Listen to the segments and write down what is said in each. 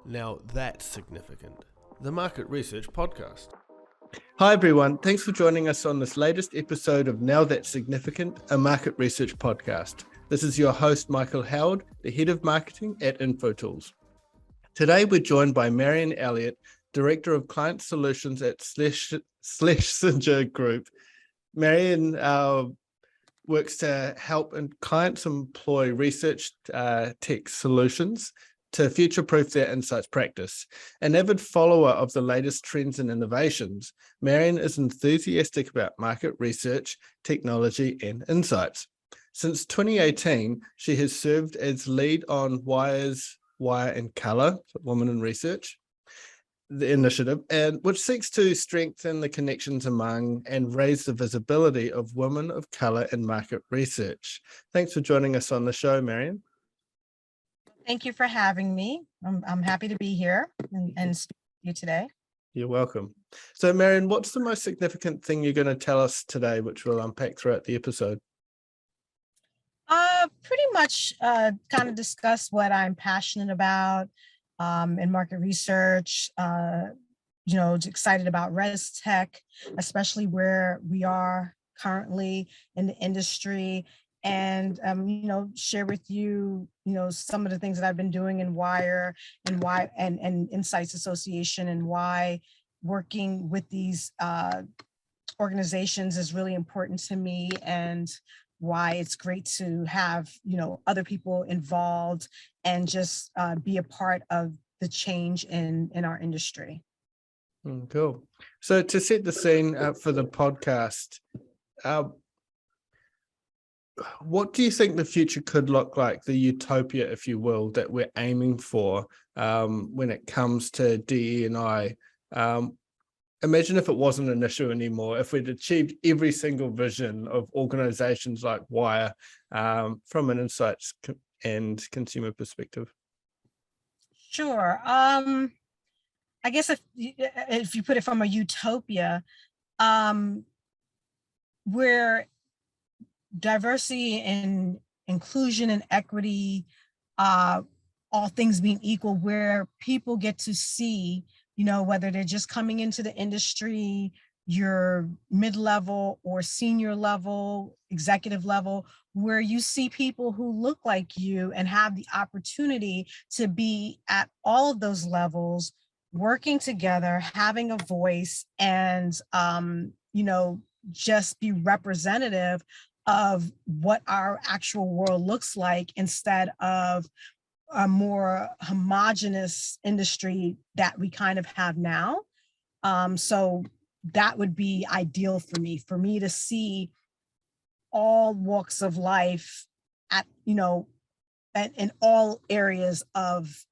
Now that's significant. The Market Research Podcast. Hi everyone, thanks for joining us on this latest episode of Now That's Significant, a market research podcast. This is your host, Michael Howard, the Head of Marketing at InfoTools. Today we're joined by Marion Elliott, Director of Client Solutions at Schlesinger Group. Marion works to help clients employ research tech solutions to future-proof their insights practice. An avid follower of the latest trends and innovations, Marion is enthusiastic about market research, technology, and insights. Since 2018, she has served as lead on Wire's Wire in Color, Women in Research, the initiative, and which seeks to strengthen the connections among and raise the visibility of women of color in market research. Thanks for joining us on the show, Marion. Thank you for having me. I'm happy to be here and speak to you today. You're welcome. So, Marion, what's the most significant thing you're going to tell us today, which we'll unpack throughout the episode? Pretty much kind of discuss what I'm passionate about in market research. Excited about ResTech, especially where we are currently in the industry. And, share with you, some of the things that I've been doing in Wire and why and Insights Association, and why working with these organizations is really important to me, and why it's great to have, other people involved and just be a part of the change in our industry. Cool. So to set the scene for the podcast, what do you think the future could look like, the utopia, if you will, that we're aiming for when it comes to DE&I? Imagine if it wasn't an issue anymore, if we'd achieved every single vision of organizations like Wire from an insights and consumer perspective. Sure. I guess if you put it from a utopia, where diversity and inclusion and equity, all things being equal, where people get to see, whether they're just coming into the industry, your mid-level or senior level, executive level, where you see people who look like you and have the opportunity to be at all of those levels, working together, having a voice, and, just be representative of what our actual world looks like, instead of a more homogenous industry that we kind of have now. So that would be ideal for me to see all walks of life at, in all areas of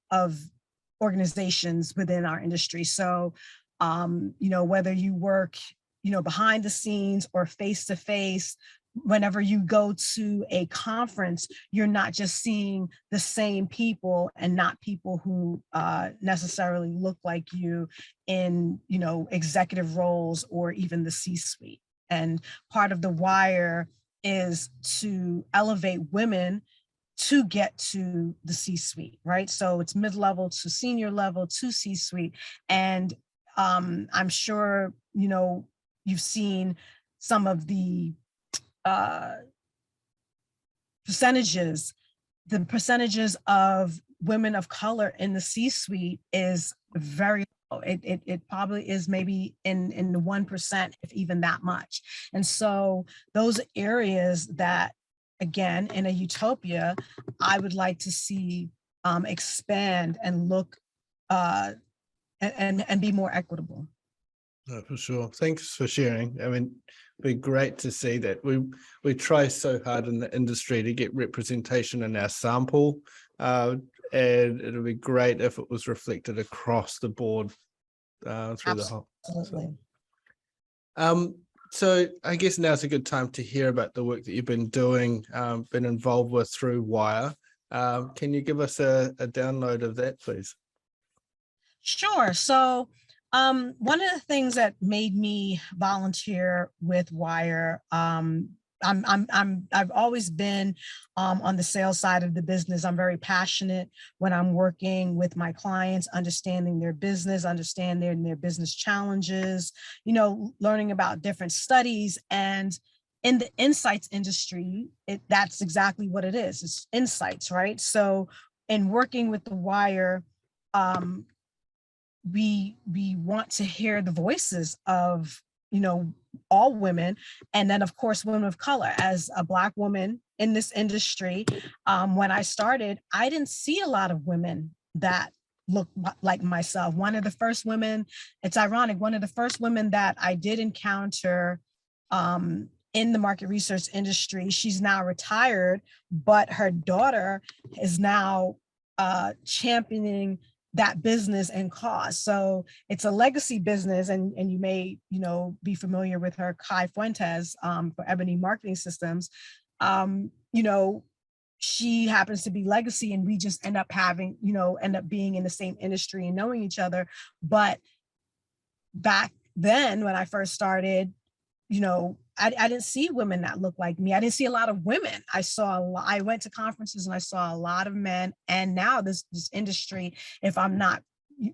organizations within our industry. So, whether you work, behind the scenes or face to face, whenever you go to a conference, you're not just seeing the same people and not people who necessarily look like you in, executive roles or even the C-suite. And part of the Wire is to elevate women to get to the C-suite, right? So it's mid-level to senior level to C-suite. And I'm sure, you've seen some of the percentages. The percentages of women of color in the C-suite is very low. It probably is maybe in the 1%, if even that much. And so those areas that, again, in a utopia, I would like to see expand and look and be more equitable. Oh, for sure. Thanks for sharing. I mean, it'd be great to see that. We try so hard in the industry to get representation in our sample, and it would be great if it was reflected across the board through Absolutely. the whole. So I guess now's a good time to hear about the work that you've been doing, been involved with through Wire. Can you give us a download of that, please? Sure. So one of the things that made me volunteer with Wire I've always been on the sales side of the business. I'm very passionate when I'm working with my clients, understanding their business, understanding their business challenges, learning about different studies. And in the insights industry, that's exactly what it is. It's insights, right? So in working with The Wire, we want to hear the voices of all women, and then of course women of color. As a Black woman in this industry, when I started, I didn't see a lot of women that look like myself. One of the first women, it's ironic, one of the first women that I did encounter in the market research industry, she's now retired, but her daughter is now championing that business and cause. So it's a legacy business, and you may be familiar with her, Kai Fuentes, for Ebony Marketing Systems. She happens to be legacy, and we just end up having, end up being in the same industry and knowing each other. But back then when I first started, I didn't see women that looked like me. I didn't see a lot of women. I went to conferences and I saw a lot of men. And now this industry, if I'm not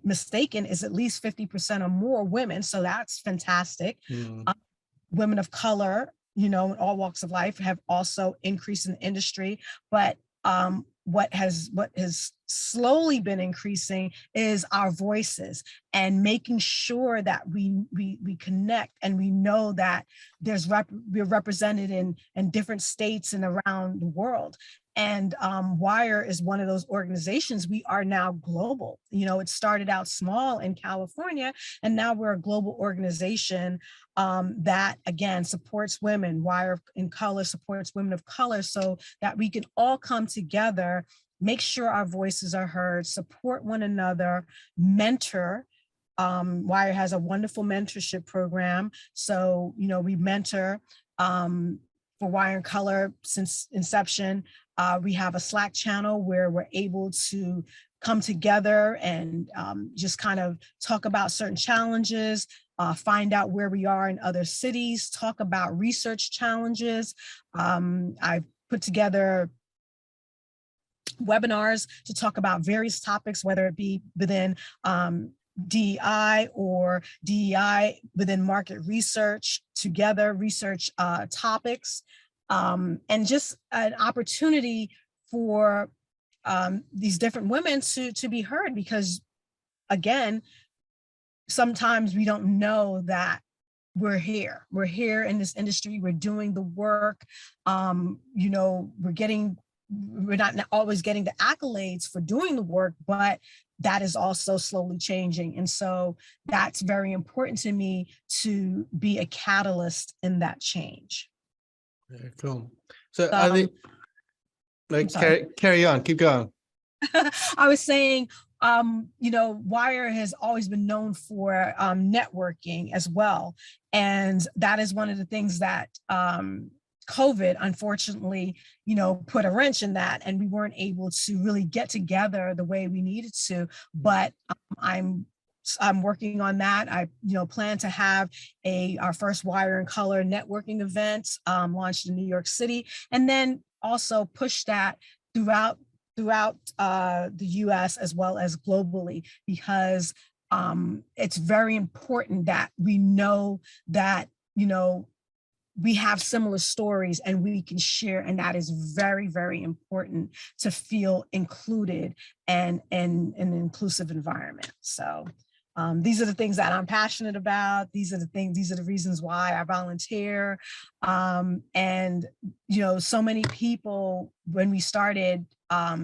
mistaken, is at least 50% or more women. So that's fantastic. Women of color, in all walks of life, have also increased in the industry. But what has slowly been increasing is our voices, and making sure that we connect, and we know that we're represented in different states and around the world. And Wire is one of those organizations. We are now global. It started out small in California, and now we're a global organization that, again, supports women. Wire in Color supports women of color, so that we can all come together, make sure our voices are heard, support one another, mentor. Wire has a wonderful mentorship program. So, we mentor for Wire in Color since inception. We have a Slack channel where we're able to come together and just kind of talk about certain challenges, find out where we are in other cities, talk about research challenges. I've put together webinars to talk about various topics, whether it be within DEI or DEI within market research, together research topics, and just an opportunity for these different women to be heard, because again, sometimes we don't know that we're here in this industry, we're doing the work, we're not always getting the accolades for doing the work, but that is also slowly changing. And so that's very important to me, to be a catalyst in that change. Yeah, cool. So carry on, keep going. I was saying, Wire has always been known for networking as well. And that is one of the things that COVID, unfortunately, put a wrench in that, and we weren't able to really get together the way we needed to. But I'm working on that. I, plan to have our first Wire in Color networking event launched in New York City, and then also push that throughout the US as well as globally, because it's very important that we know that, we have similar stories and we can share, and that is very, very important to feel included and in an inclusive environment. So these are the things that I'm passionate about. These are the reasons why I volunteer. And, so many people, when we started, I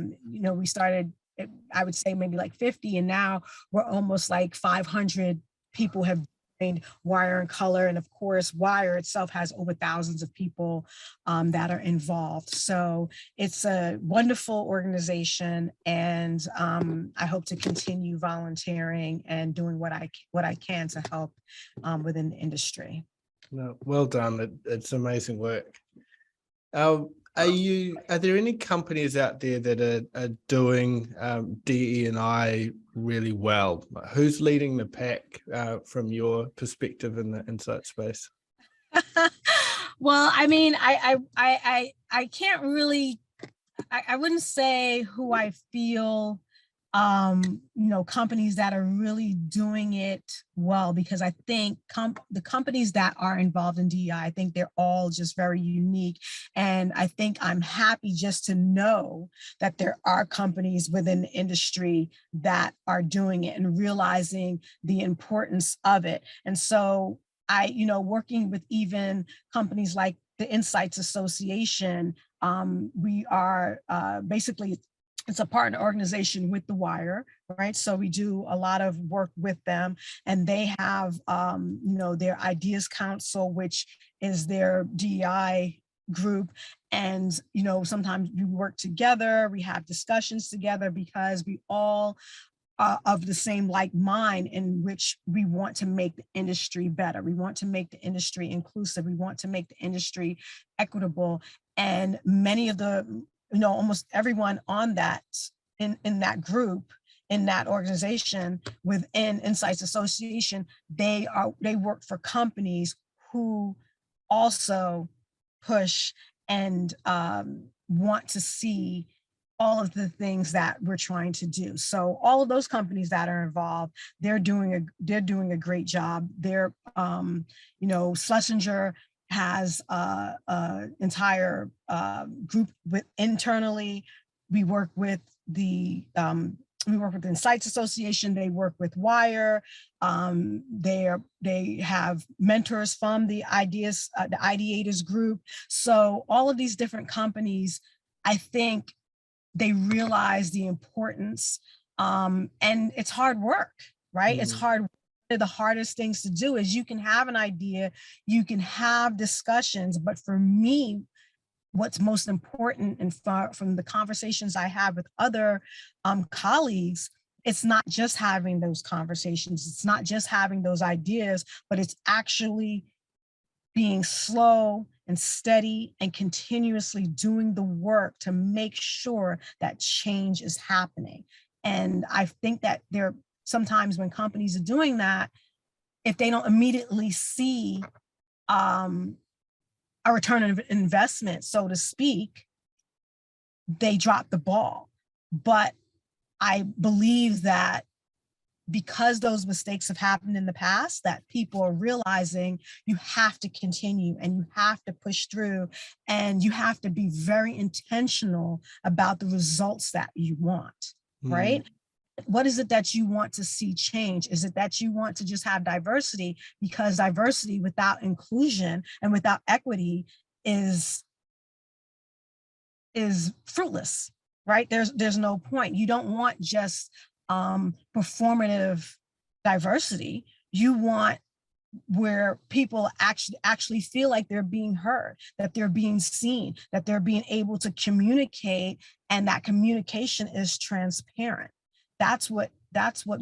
would say maybe like 50, and now we're almost like 500 people have joined Wire in Color. And of course, Wire itself has over thousands of people that are involved. So it's a wonderful organization, and I hope to continue volunteering and doing what I can to help within the industry. No, well done. It's amazing work. Are there any companies out there that are doing DE&I really well? Who's leading the pack from your perspective in the insight space? Well, I mean, I can't really, I wouldn't say who I feel, companies that are really doing it well, because I think the companies that are involved in DEI, I think they're all just very unique. And I think I'm happy just to know that there are companies within the industry that are doing it and realizing the importance of it. And so working with even companies like the Insights Association, we are basically, it's a partner organization with The Wire, right? So we do a lot of work with them, and they have, their Ideas Council, which is their DEI group. And, sometimes we work together, we have discussions together, because we all of the same like mind, in which we want to make the industry better. We want to make the industry inclusive. We want to make the industry equitable. And many of the, almost everyone on that, in that group, in that organization within Insights Association, they work for companies who also push and want to see all of the things that we're trying to do. So all of those companies that are involved, they're doing a great job. They're, Schlesinger has a entire group internally. We work with the Insights Association. They work with Wire. They have mentors from the Ideators group. So all of these different companies, I think, they realize the importance, and it's hard work, right? It's hard. One of the hardest things to do is, you can have an idea, you can have discussions, but for me, what's most important, and from the conversations I have with other colleagues, it's not just having those conversations, it's not just having those ideas, but it's actually being slow and steady and continuously doing the work to make sure that change is happening. And I think that sometimes when companies are doing that, if they don't immediately see a return of investment, so to speak, they drop the ball. But I believe that because those mistakes have happened in the past, that people are realizing you have to continue and you have to push through, and you have to be very intentional about the results that you want, right? What is it that you want to see change? Is it that you want to just have diversity? Because diversity without inclusion and without equity is fruitless, right? There's no point. You don't want just performative diversity. You want where people actually feel like they're being heard, that they're being seen, that they're being able to communicate, and that communication is transparent. That's what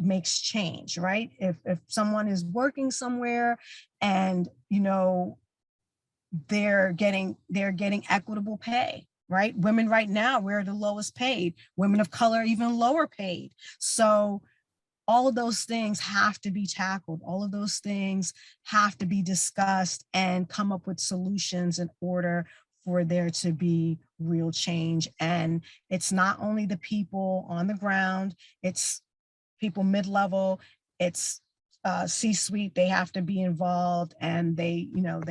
makes change, right? If someone is working somewhere and they're getting equitable pay, right? Women right now, we're the lowest paid. Women of color even lower paid. So all of those things have to be tackled. All of those things have to be discussed and come up with solutions in order for there to be real change. And it's not only the people on the ground, it's people mid-level, it's C-suite. They have to be involved, and they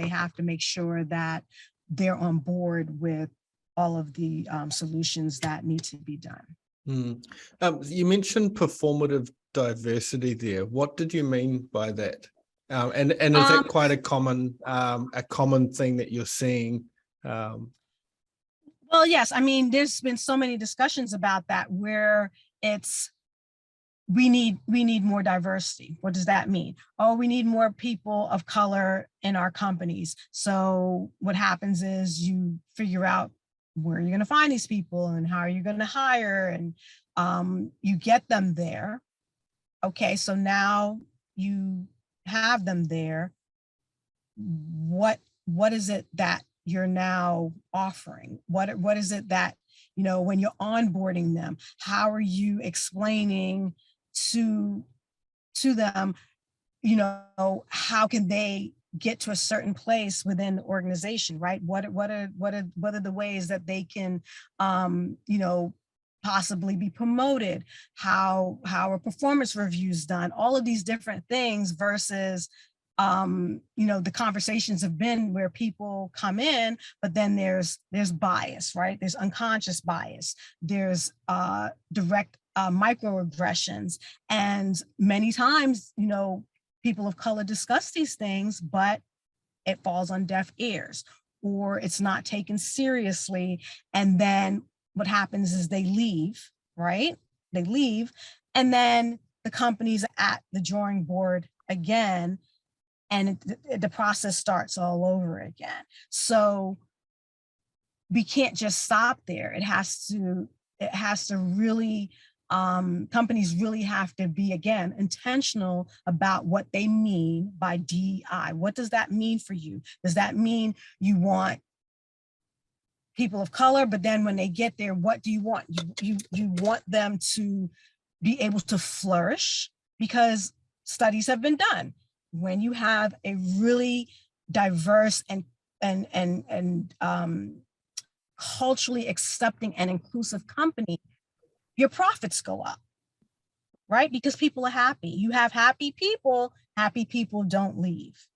have to make sure that they're on board with all of the solutions that need to be done. You mentioned performative diversity there. What did you mean by that? And is that quite a common thing that you're seeing? Well, yes. I mean, there's been so many discussions about that, where we need more diversity. What does that mean? Oh, we need more people of color in our companies. So what happens is you figure out where you're going to find these people and how are you going to hire, and you get them there. Okay, so now you have them there. What is it that you're now offering? What is it that, when you're onboarding them, how are you explaining to them, how can they get to a certain place within the organization, right? What are the ways that they can, possibly be promoted? How are performance reviews done? All of these different things versus, the conversations have been where people come in, but then there's bias, right? There's unconscious bias. There's direct microaggressions, and many times, people of color discuss these things, but it falls on deaf ears, or it's not taken seriously. And then what happens is they leave, right? They leave, and then the company's at the drawing board again, and the process starts all over again. So we can't just stop there. It has to really, companies really have to be, again, intentional about what they mean by DEI. What does that mean for you? Does that mean you want people of color, but then when they get there, what do you want? You want them to be able to flourish, because studies have been done. When you have a really diverse and culturally accepting and inclusive company, your profits go up, right? Because people are happy. You have happy people don't leave.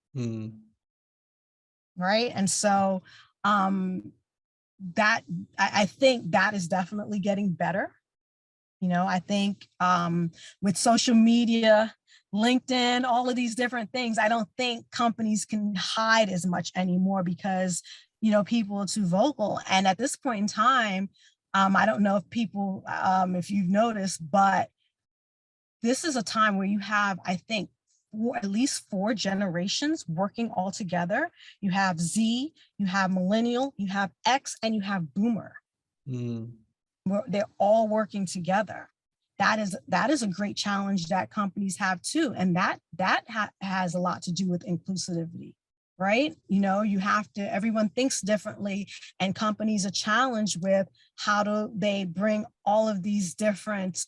Right? And so that I think that is definitely getting better. I think with social media, LinkedIn, all of these different things, I don't think companies can hide as much anymore, because people are too vocal. And at this point in time, I don't know if people, if you've noticed, but this is a time where you have, I think, at least 4 generations working all together. You have Z, you have millennial, you have X, and you have boomer. They're all working together. That is a great challenge that companies have too. And that has a lot to do with inclusivity, right? You have to, everyone thinks differently, and companies are challenged with how do they bring all of these different,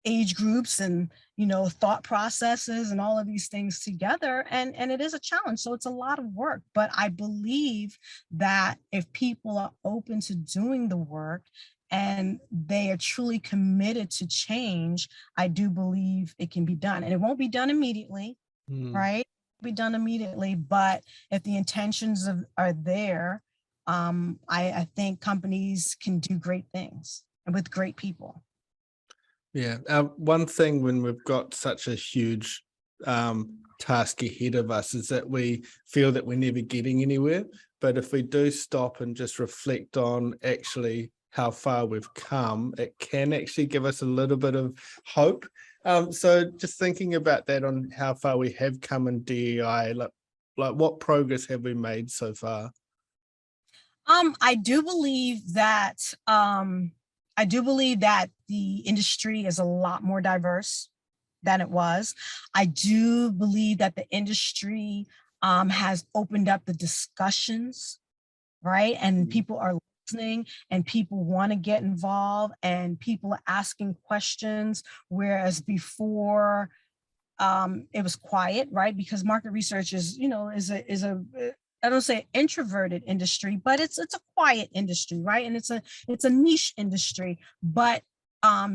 age groups and, thought processes and all of these things together. And it is a challenge. So it's a lot of work, but I believe that if people are open to doing the work and they are truly committed to change, I do believe it can be done. And it won't be done immediately, right? Be done immediately, but if the intentions are there, I think companies can do great things and with great people. Yeah. One thing when we've got such a huge task ahead of us is that we feel that we're never getting anywhere. But if we do stop and just reflect on actually how far we've come, it can actually give us a little bit of hope. So just thinking about that, on how far we have come in DEI, like what progress have we made so far? I do believe that the industry is a lot more diverse than it was. I do believe that the industry has opened up the discussions, right? And people are listening, and people want to get involved, and people are asking questions, whereas before it was quiet, right? Because market research is a I don't say introverted industry, but it's a quiet industry, right? And it's a niche industry, but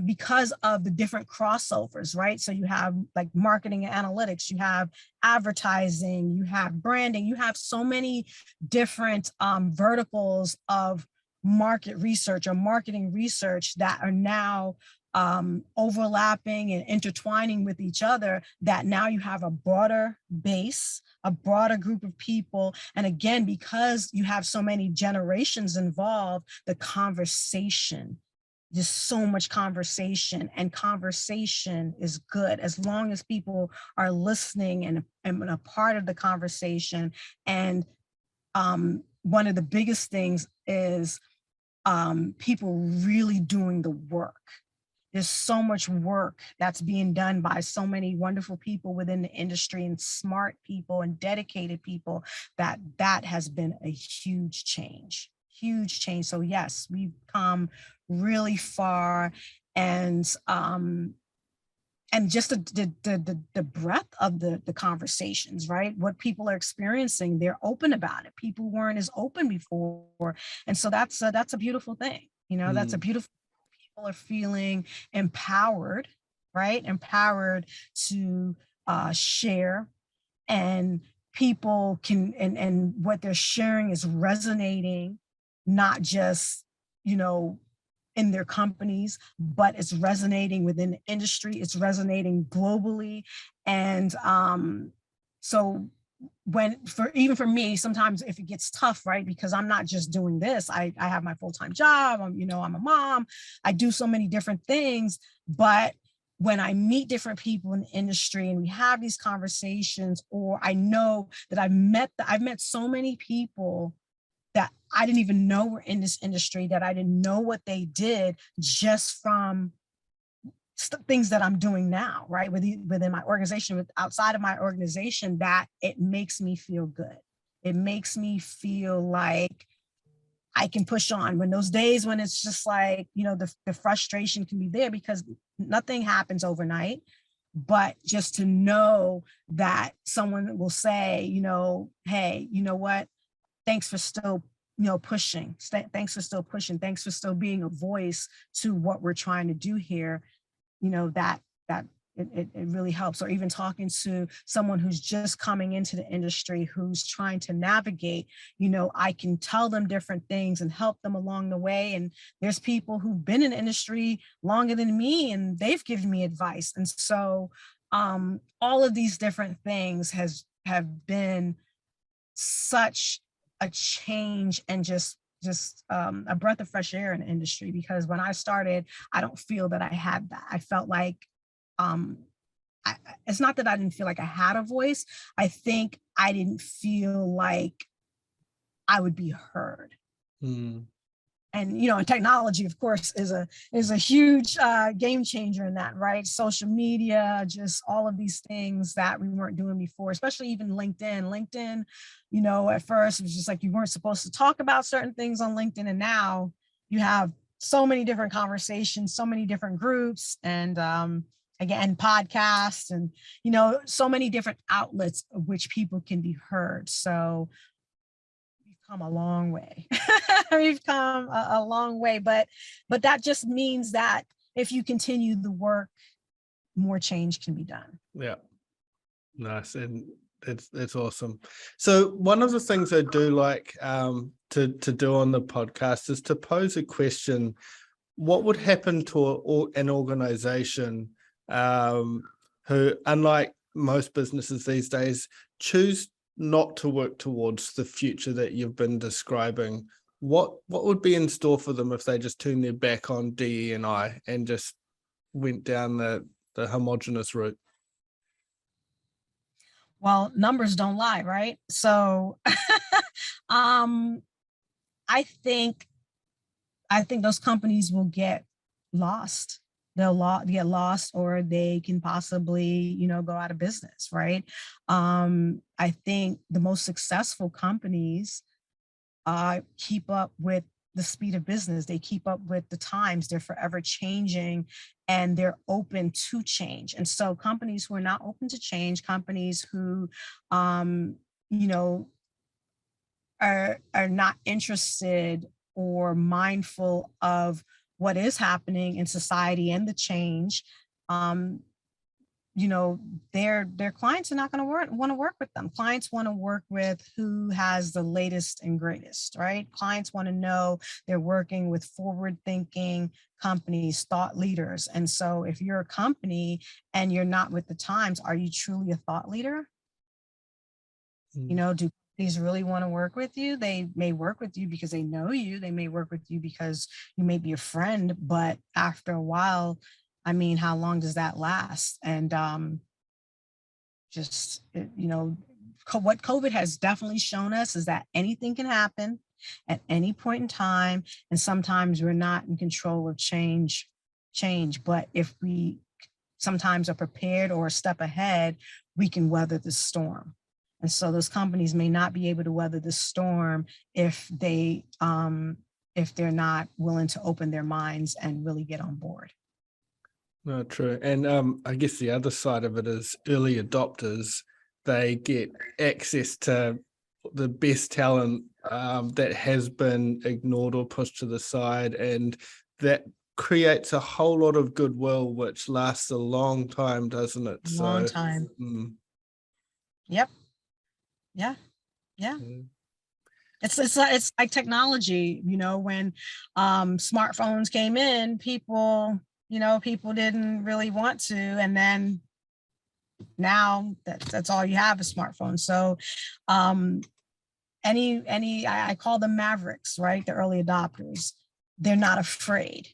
because of the different crossovers, right? So you have like marketing and analytics, you have advertising, you have branding, you have so many different verticals of market research or marketing research that are now overlapping and intertwining with each other, that now you have a broader base, a broader group of people. And again, because you have so many generations involved, the conversation, there's so much conversation, and conversation is good as long as people are listening and a part of the conversation. And one of the biggest things is people really doing the work. There's so much work that's being done by so many wonderful people within the industry, and smart people and dedicated people, that has been a huge change. So yes, we've come really far, and and just the breadth of the conversations, right? What people are experiencing, they're open about it. People weren't as open before. And so that's a beautiful thing. That's a beautiful, people are feeling empowered, right? Empowered to share, and people can, and what they're sharing is resonating, not just, in their companies, but it's resonating within the industry, it's resonating globally. And so even for me, sometimes if it gets tough, right, because I'm not just doing this, I have my full-time job, I'm a mom, I do so many different things. But when I meet different people in the industry and we have these conversations, or I know that I've met so many people that I didn't even know were in this industry, that I didn't know what they did, just from things that I'm doing now, right? Within my organization, outside of my organization, that it makes me feel good. It makes me feel like I can push on when those days when it's just like, the frustration can be there, because nothing happens overnight. But just to know that someone will say, hey, you know what? Thanks for still, pushing. Thanks for still pushing. Thanks for still being a voice to what we're trying to do here. That it really helps. Or even talking to someone who's just coming into the industry, who's trying to navigate, I can tell them different things and help them along the way. And there's people who've been in the industry longer than me, and they've given me advice. And so all of these different things have been such a change, and just a breath of fresh air in the industry. Because when I started, I don't feel that I had that. I felt like it's not that I didn't feel like I had a voice. I think I didn't feel like I would be heard. And and technology, of course, is a huge game changer in that, right? Social media, just all of these things that we weren't doing before, especially even LinkedIn, at first it was just like you weren't supposed to talk about certain things on LinkedIn, and now you have so many different conversations, so many different groups, and again, podcasts, and so many different outlets of which people can be heard. So come a long way. We've come a long way, but that just means that if you continue the work, more change can be done. Yeah, nice, and it's awesome. So one of the things I do like to do on the podcast is to pose a question: what would happen to an organization who, unlike most businesses these days, choose not to work towards the future that you've been describing? What would be in store for them if they just turned their back on DE&I and just went down the homogenous route? Well, numbers don't lie, right? So I think those companies will get lost. They'll get lost, or they can possibly, go out of business, right? I think the most successful companies keep up with the speed of business. They keep up with the times. They're forever changing, and they're open to change. And so companies who are not open to change, companies who, are not interested or mindful of what is happening in society and the change, their clients are not going to want to work with them. Clients want to work with who has the latest and greatest, right? Clients want to know they're working with forward-thinking companies, thought leaders. And so if you're a company and you're not with the times, are you truly a thought leader? Do these really want to work with you? They may work with you because they know you. They may work with you because you may be a friend, but after a while, how long does that last? And what COVID has definitely shown us is that anything can happen at any point in time. And sometimes we're not in control of change. But if we sometimes are prepared or a step ahead, we can weather the storm. And so those companies may not be able to weather the storm if they're not willing to open their minds and really get on board. No, true. And I guess the other side of it is early adopters, they get access to the best talent that has been ignored or pushed to the side. And that creates a whole lot of goodwill, which lasts a long time, doesn't it? Long time. Yep. Yeah. Yeah. It's like technology, when smartphones came in, people didn't really want to, and then now that's all you have is smartphones. So I call them mavericks, right? The early adopters. They're not afraid,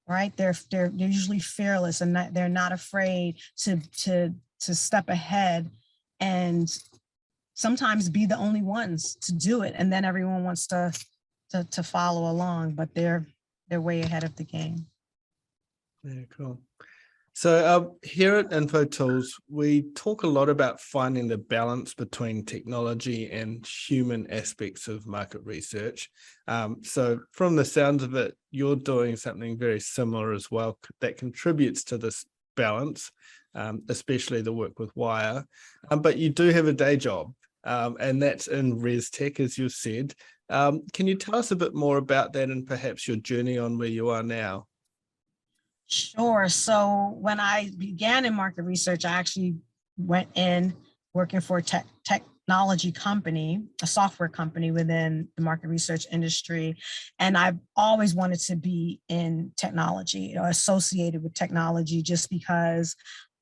right? They're usually fearless, and they're not afraid to step ahead and sometimes be the only ones to do it, and then everyone wants to follow along, but they're way ahead of the game. Yeah, cool. So here at InfoTools, we talk a lot about finding the balance between technology and human aspects of market research. So from the sounds of it, you're doing something very similar as well that contributes to this balance, especially the work with Wire. But you do have a day job, and that's in ResTech, as you said. Can you tell us a bit more about that and perhaps your journey on where you are now? Sure. So when I began in market research, I actually went in working for a technology company, a software company within the market research industry. And I've always wanted to be in technology, associated with technology, just because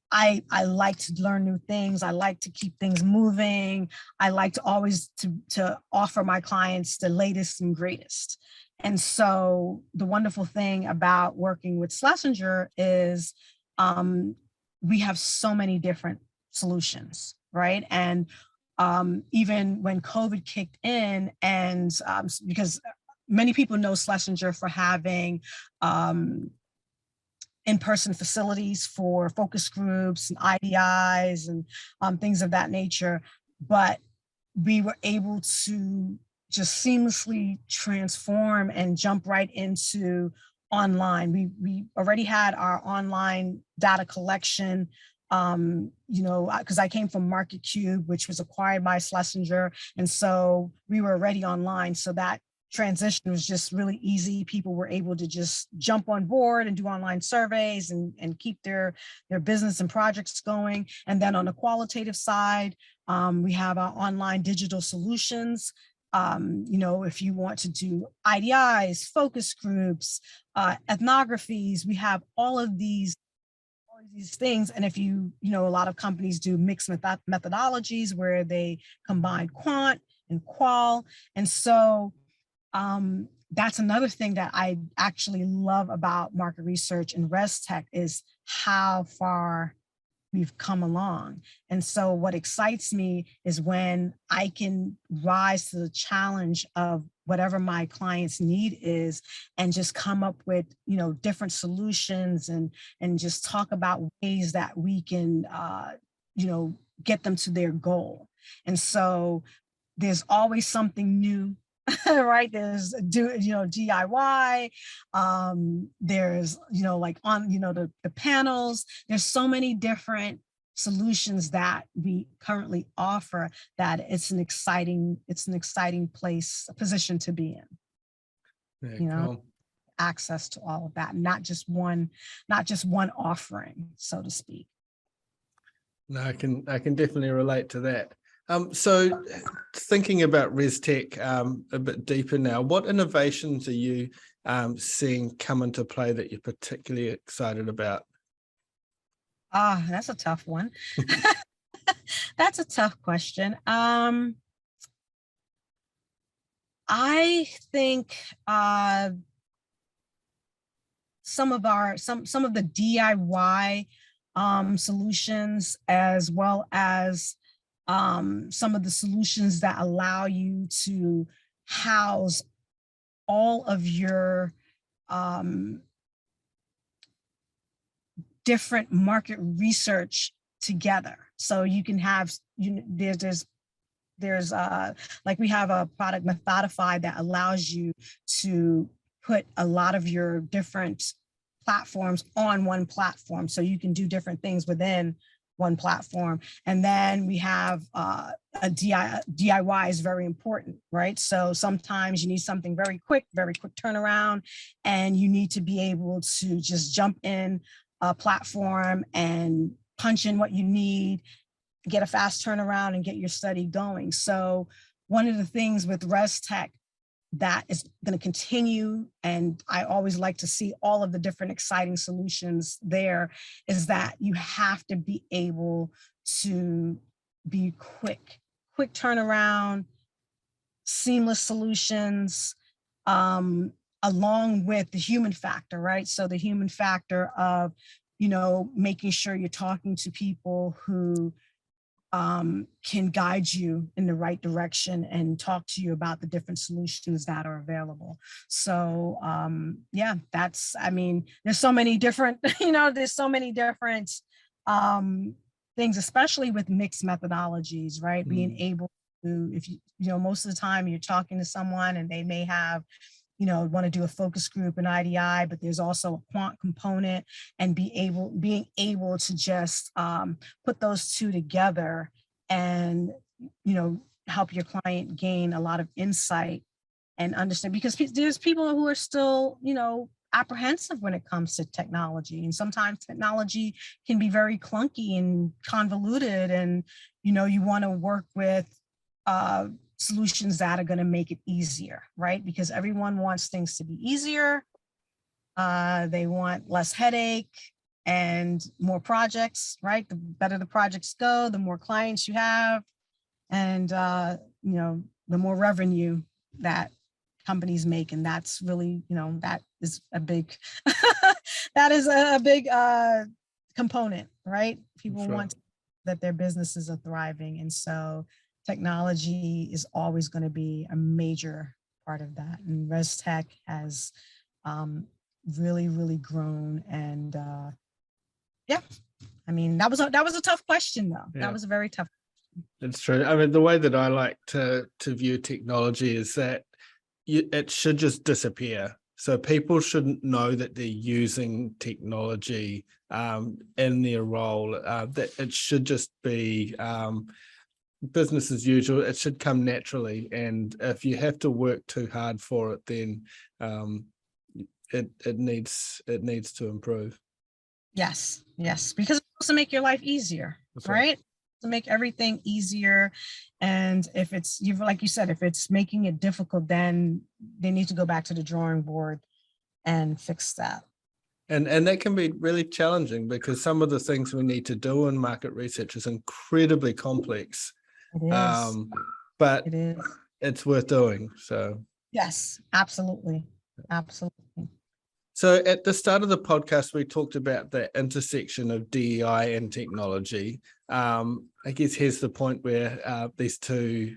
I like to learn new things. I like to keep things moving. I like to always to offer my clients the latest and greatest. And so the wonderful thing about working with Schlesinger is we have so many different solutions, right? And even when COVID kicked in, and because many people know Schlesinger for having in-person facilities for focus groups and IDIs and things of that nature, but we were able to just seamlessly transform and jump right into online. We already had our online data collection, because I came from MarketCube, which was acquired by Schlesinger, and so we were already online. So that transition was just really easy. People were able to just jump on board and do online surveys and keep their business and projects going. And then on the qualitative side, we have our online digital solutions. If you want to do IDIs, focus groups, ethnographies, we have all of these things. And if a lot of companies do mixed methodologies where they combine quant and qual. And so that's another thing that I actually love about market research and ResTech is how far we've come along. And so what excites me is when I can rise to the challenge of whatever my client's need is and just come up with, different solutions and just talk about ways that we can, get them to their goal. And so there's always something new. Right, there's DIY, there's like on the panels. There's so many different solutions that we currently offer that it's an exciting position to be in. Yeah, cool. Access to all of that, not just one offering, so to speak. No, I can definitely relate to that. So thinking about ResTech a bit deeper now, what innovations are you seeing come into play that you're particularly excited about? That's a tough one. That's a tough question. I think some of the DIY solutions, as well as some of the solutions that allow you to house all of your different market research together. So you can have, there's like we have a product Methodify that allows you to put a lot of your different platforms on one platform. So you can do different things within one platform. And then we have a DIY is very important, right? So sometimes you need something very quick turnaround, and you need to be able to just jump in a platform and punch in what you need, get a fast turnaround, and get your study going. So one of the things with ResTech that is going to continue, and I always like to see all of the different exciting solutions there, is that you have to be able to be quick turnaround, seamless solutions, along with the human factor, right? So the human factor of, making sure you're talking to people who can guide you in the right direction and talk to you about the different solutions that are available. So there's so many different, there's so many different things, especially with mixed methodologies, right? Being able to, if most of the time you're talking to someone and they may have, want to do a focus group and IDI, but there's also a quant component, and being able to just put those two together and, help your client gain a lot of insight and understand, because there's people who are still, apprehensive when it comes to technology. And sometimes technology can be very clunky and convoluted, and, you want to work with solutions that are going to make it easier, right? Because everyone wants things to be easier. They want less headache and more projects, right? The better the projects go, the more clients you have, and the more revenue that companies make. And that's really, that is a big component, right? People want that their businesses are thriving, and so technology is always going to be a major part of that. And ResTech has really, really grown. And that was a tough question, though. Yeah. That was a very tough question. It's true. I mean, the way that I like to view technology is that it should just disappear. So people shouldn't know that they're using technology in their role. That it should just be business as usual. It should come naturally, and if you have to work too hard for it, then it needs to improve. Yes, because it's supposed to make your life easier, right? To make everything easier. And if it's, like you said, if it's making it difficult, then they need to go back to the drawing board and fix that. And that can be really challenging, because some of the things we need to do in market research is incredibly complex. It is. But it is. It's worth doing. So yes, absolutely. So at the start of the podcast, we talked about the intersection of DEI and technology. I guess here's the point where these two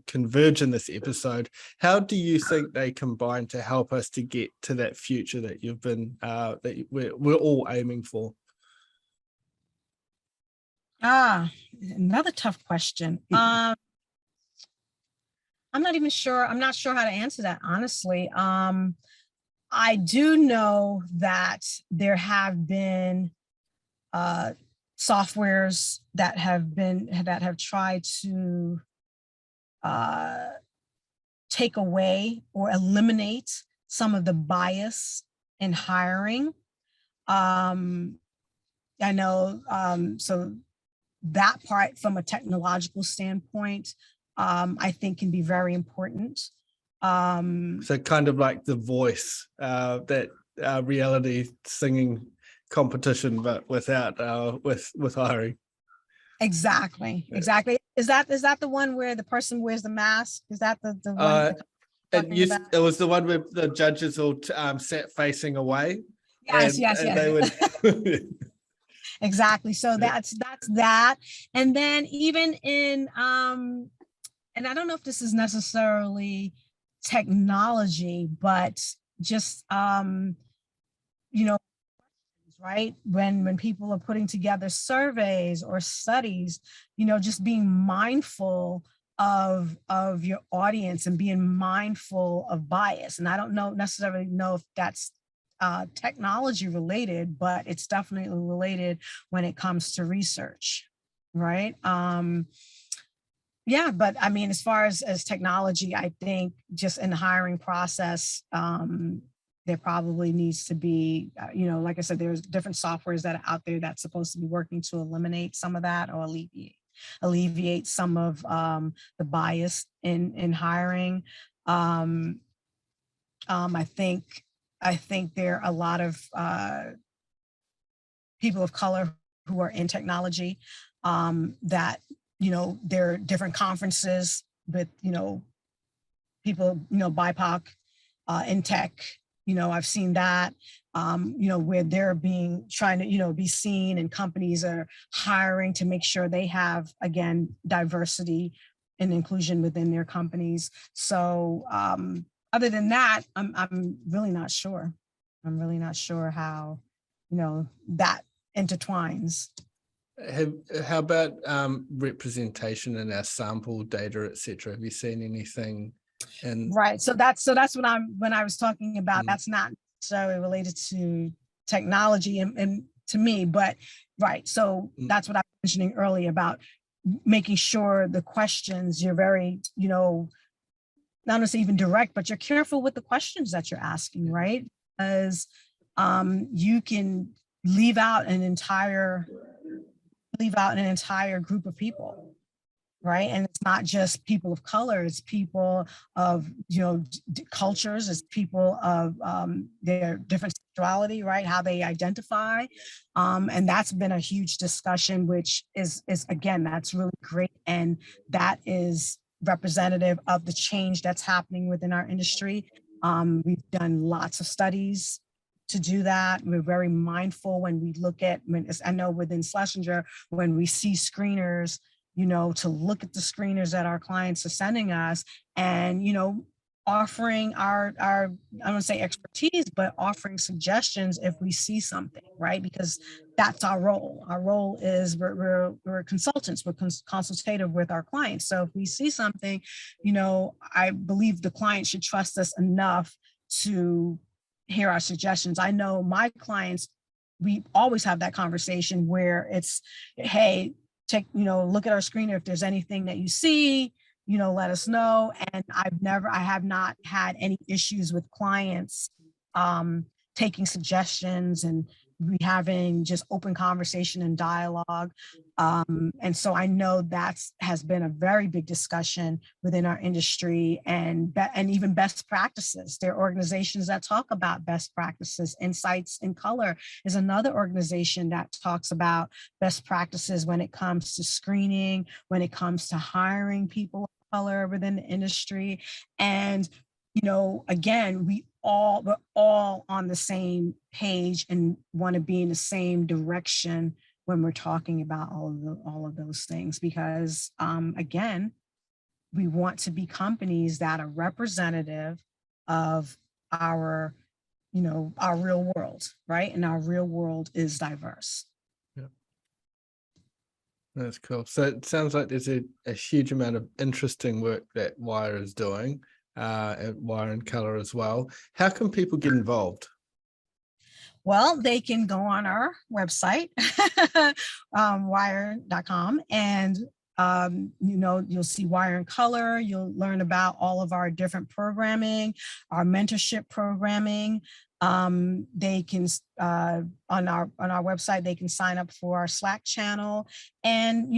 converge in this episode. How do you think they combine to help us to get to that future that you've been that we're all aiming for? Another tough question. I'm not sure how to answer that, honestly. I do know that there have been softwares that have tried to take away or eliminate some of the bias in hiring. I know, so that part from a technological standpoint, I think can be very important. So kind of like The Voice, that reality singing competition, but without with hiring. Exactly. Is that the one where the person wears the mask? Is that the one? It was the one where the judges all sat facing away. Yes. They would. Exactly. So that's that. And then even in and I don't know if this is necessarily technology, but just right, when people are putting together surveys or studies, just being mindful of your audience and being mindful of bias. And I don't necessarily know if that's technology related, but it's definitely related when it comes to research, right? Yeah, but I mean, as far as technology, I think just in the hiring process, there probably needs to be, like I said, there's different softwares that are out there that's supposed to be working to eliminate some of that or alleviate some of the bias in hiring. Um, I think there are a lot of people of color who are in technology that there are different conferences with people BIPOC in tech. I've seen that where they're trying to be seen, and companies are hiring to make sure they have, again, diversity and inclusion within their companies. So other than that, I'm really not sure. I'm really not sure how that intertwines. How about representation in our sample data, etc.? Have you seen anything? Right. So that's when I was talking about, that's not necessarily related to technology and to me, but right. So that's what I was mentioning earlier about making sure the questions, you're very, not necessarily even direct, but you're careful with the questions that you're asking, right? Because you can leave out an entire group of people, right? And it's not just people of color, it's people of cultures, it's people of their different sexuality, right? How they identify. And that's been a huge discussion, which is again, that's really great. And that is representative of the change that's happening within our industry. We've done lots of studies to do that. We're very mindful when we look at, I know within Schlesinger, when we see screeners, to look at the screeners that our clients are sending us and, offering our I don't want to say expertise, but offering suggestions if we see something, right? Because that's our role. Our role is we're consultants, we're consultative with our clients. So if we see something, I believe the client should trust us enough to hear our suggestions. I know my clients, we always have that conversation where it's, hey, look at our screener. If there's anything that you see, let us know. And I have not had any issues with clients taking suggestions and we having just open conversation and dialogue. And so I know that has been a very big discussion within our industry and even best practices. There are organizations that talk about best practices. Insights in Color is another organization that talks about best practices when it comes to screening, when it comes to hiring people of color within the industry. And again, we're all on the same page and want to be in the same direction when we're talking about all of those things, because again, we want to be companies that are representative of our real world, right? And our real world is diverse. Yeah, that's cool. So it sounds like there's a huge amount of interesting work that Wire is doing. At Wire and Color as well. How can people get involved? Well, they can go on our website, wire.com, and you'll see Wire and Color. You'll learn about all of our different programming, our mentorship programming. They can on our website, they can sign up for our Slack channel, and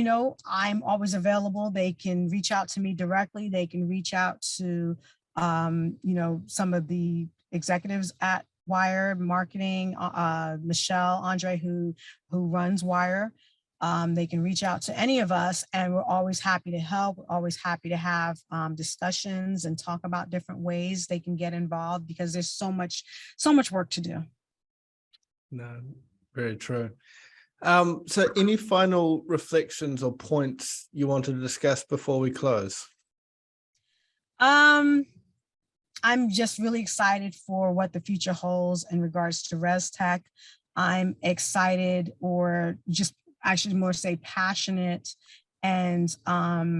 I'm always available. They can reach out to me directly. They can reach out to some of the executives at Wire marketing, Michelle Andre, who runs Wire. They can reach out to any of us, and we're always happy to help. We're always happy to have discussions and talk about different ways they can get involved, because there's so much work to do. No, very true. So any final reflections or points you want to discuss before we close? I'm just really excited for what the future holds in regards to ResTech. I'm excited, or just I should more say passionate, and I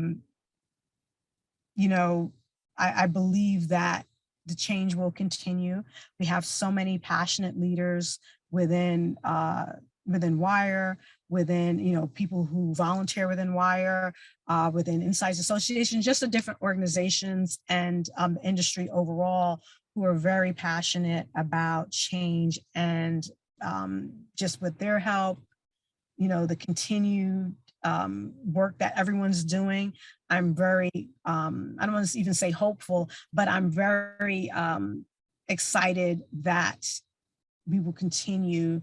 believe that the change will continue. We have so many passionate leaders within Wire, within, you know, people who volunteer within Wire, within Insights Association, just the different organizations and industry overall, who are very passionate about change. And just with their help, you know, the continued work that everyone's doing, I'm very, I don't want to even say hopeful, but I'm very excited that we will continue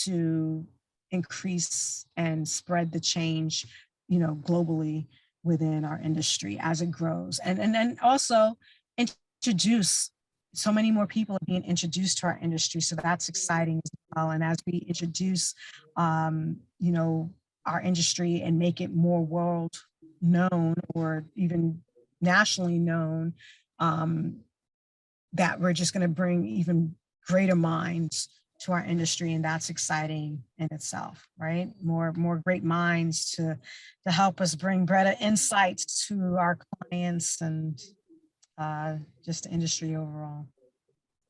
to increase and spread the change, you know, globally within our industry as it grows. And then also introduce, so many more people are being introduced to our industry. So that's exciting as well. And as we introduce, you know, our industry and make it more world known or even nationally known, that we're just going to bring even greater minds to our industry, and that's exciting in itself, right? More great minds to help us bring better insights to our clients and just the industry overall.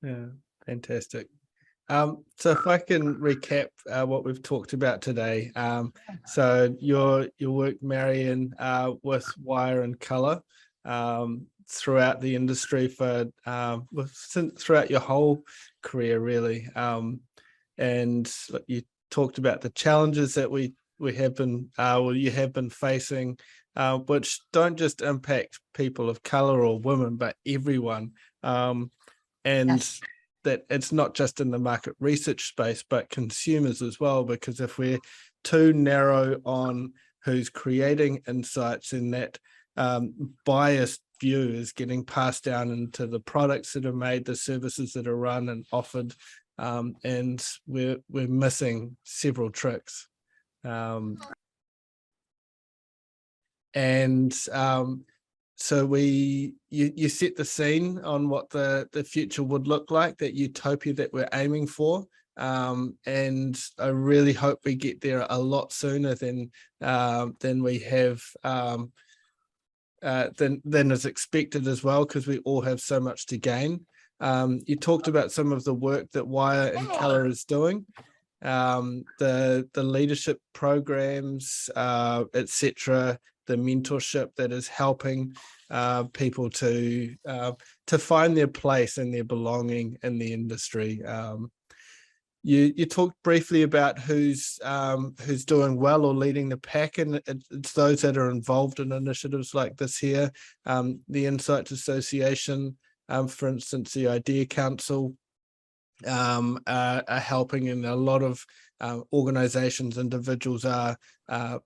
Yeah, fantastic. So if I can recap what we've talked about today. So your work, Marion, with Wire and Color, throughout the industry for throughout your whole career, really. And you talked about the challenges that we have been, you have been facing, which don't just impact people of color or women, but everyone. And Yes. that it's not just in the market research space, but consumers as well, because if we're too narrow on who's creating insights, and that biased view is getting passed down into the products that are made, the services that are run and offered, and we're missing several tricks. So you set the scene on what the future would look like, that utopia that we're aiming for. And I really hope we get there a lot sooner than we have, than is expected as well, because we all have so much to gain. You talked about some of the work that Wire and Color is doing, the leadership programs, etc., the mentorship that is helping people to find their place and their belonging in the industry. You talked briefly about who's doing well or leading the pack, and it's those that are involved in initiatives like this here. The Insights Association, for instance, the Idea Council, are helping, and a lot of organizations, individuals are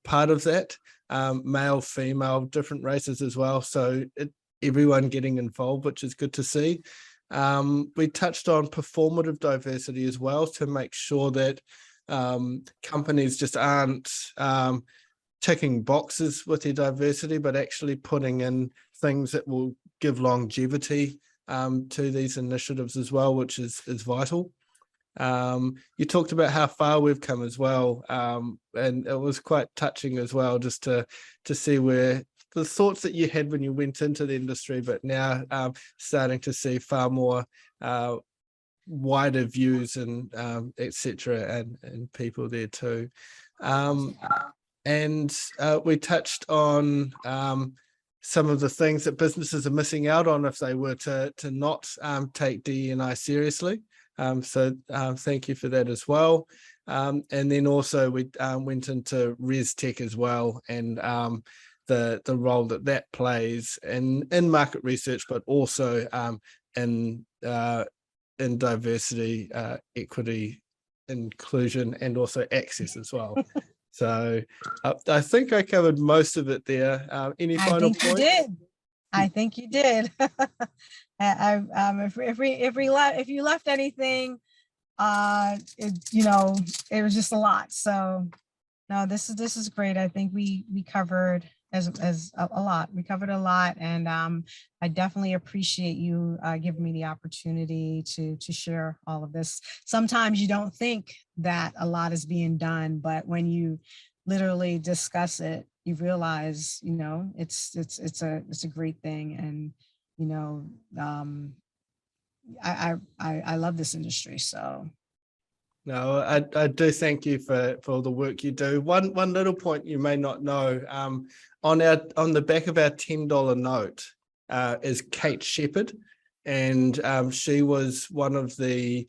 part of that, male, female, different races as well. So everyone getting involved, which is good to see. We touched on performative diversity as well, to make sure that companies just aren't ticking boxes with their diversity, but actually putting in things that will give longevity to these initiatives as well, which is vital. You talked about how far we've come as well, and it was quite touching as well, just to see where the thoughts that you had when you went into the industry, but now starting to see far more wider views and etc., and people there too. And we touched on some of the things that businesses are missing out on if they were to not take DE&I seriously. So thank you for that as well. And then also we went into ResTech as well, and the role that plays in market research, but also in diversity, equity, inclusion, and also access as well. So I think I covered most of it there. Any final points? You did. I think you did. If you left anything, it was just a lot. So no, this is great. I think we covered as a lot. We covered a lot, and I definitely appreciate you giving me the opportunity to share all of this. Sometimes you don't think that a lot is being done, but when you literally discuss it, you realize, it's a great thing, and I love this industry. So No, I do thank you for all the work you do. One little point you may not know, on the back of our $10 note is Kate Shepherd, and she was one of the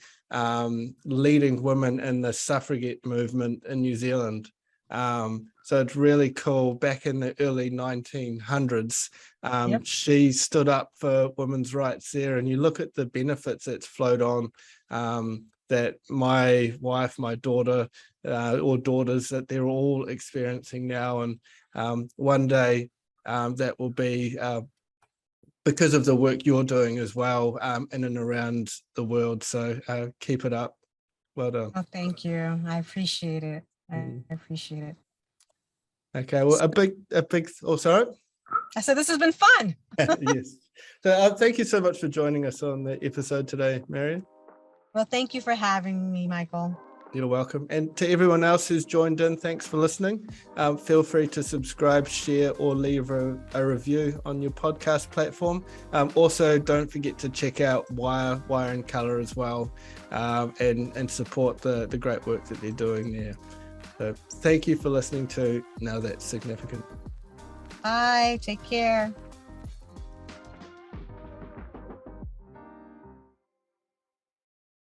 leading women in the suffragette movement in New Zealand. So it's really cool. Back in the early 1900s, she stood up for women's rights there, and you look at the benefits that's flowed on. That my wife, my daughter, or daughters, that they're all experiencing now. And one day that will be because of the work you're doing as well, in and around the world. So keep it up. Well done. oh, thank you. I appreciate it. I appreciate it. Okay, well, a big, oh, sorry? I said, this has been fun. Yes. So thank you so much for joining us on the episode today, Marion. Well, thank you for having me, Michael. You're welcome. And to everyone else who's joined in, thanks for listening. Feel free to subscribe, share, or leave a review on your podcast platform. Also, don't forget to check out Wire and Colour as well, and support the great work that they're doing there. So thank you for listening to Now That's Significant. Bye. Take care.